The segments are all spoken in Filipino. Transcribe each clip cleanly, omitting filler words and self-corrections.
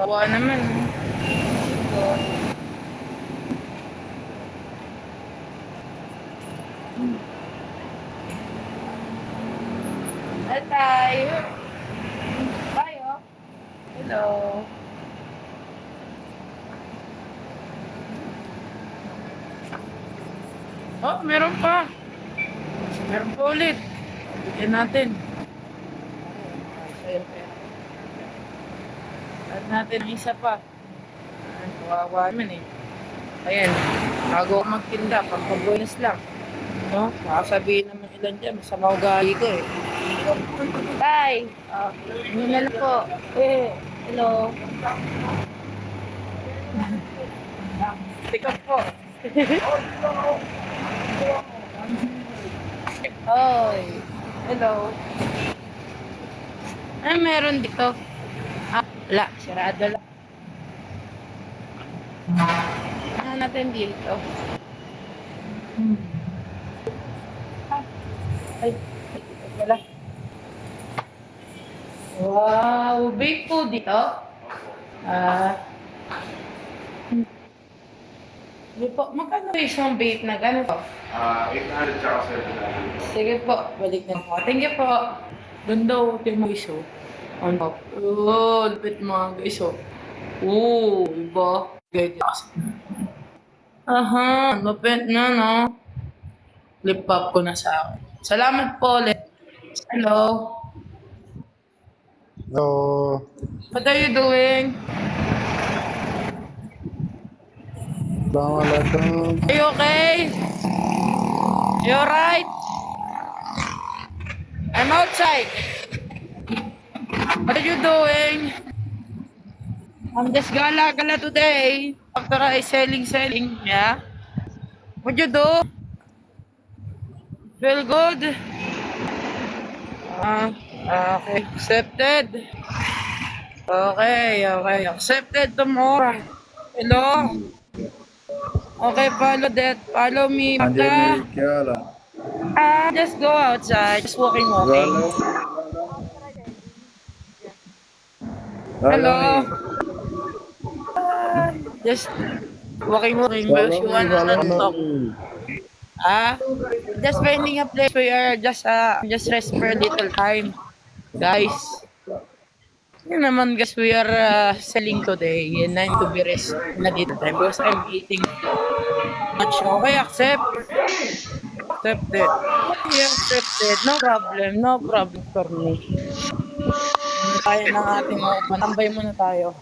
Kawawa naman. Tayo. Tayo. Hello. Oh, meron pa. Meron pa ulit. Bigyan natin. Add natin ang isa pa. Kawawa naman eh. Ayan. Bago ako magtinda, pampabonus lang. No? Makasabihin naman ilan dyan. Masama ugali ko eh. Tay! Hingal po. Hello. Pick up po. Hoy. Hello. Ay, meron dito. Wala. Sarado lang. Ano natin dito? Ay, wala. Wow, bake po dito. Sige po, magkano isang bake na gano'n po? 800 tsaka 700. Sige po, balik na po. Thank you po. Doon daw, yung mga iso. Ano? Oh, lupit mga guys, oh. Oo, iba. Guys. Aha, lupit na, no? Lip up ko na sa akin. Salamat po ulit. Hello. Hello. What are you doing? Assalamualaikum. Are you okay? You alright? I'm outside. What are you doing? I'm just gala-gala today. After I selling. Yeah? What you do? Feel good? Okay. Accepted. Okay. Accepted tomorrow. Hello? Okay, follow that. Follow me. Magka. क्या वाला? Just go outside. Just walking. Hello. Just walking. But you wanna talk. Just finding a place where just rest for a little time. Guys. Yun naman guys, we are selling today and I need to be rest na dito time because I'm eating much. Okay, accepted. Yeah, accepted. No problem for me. Kaya ng ating matambay muna tayo.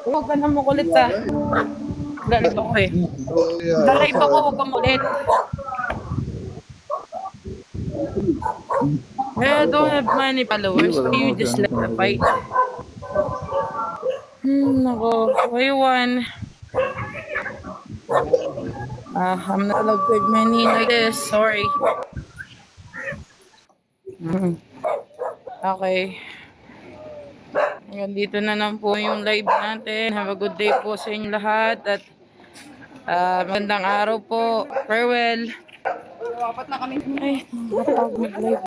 Huwag ka na makulit ah. Galit ako eh. Dalive ako, huwag ka makulit. I don't have many followers. You just let the fight. Nako. Why one? I'm not allowed with many like this. Sorry. Okay. Hanggang dito na lang po yung live natin. Have a good day po sa inyo lahat. At magandang araw po. Farewell. Apat na kami. Ay, nakapag mag-live.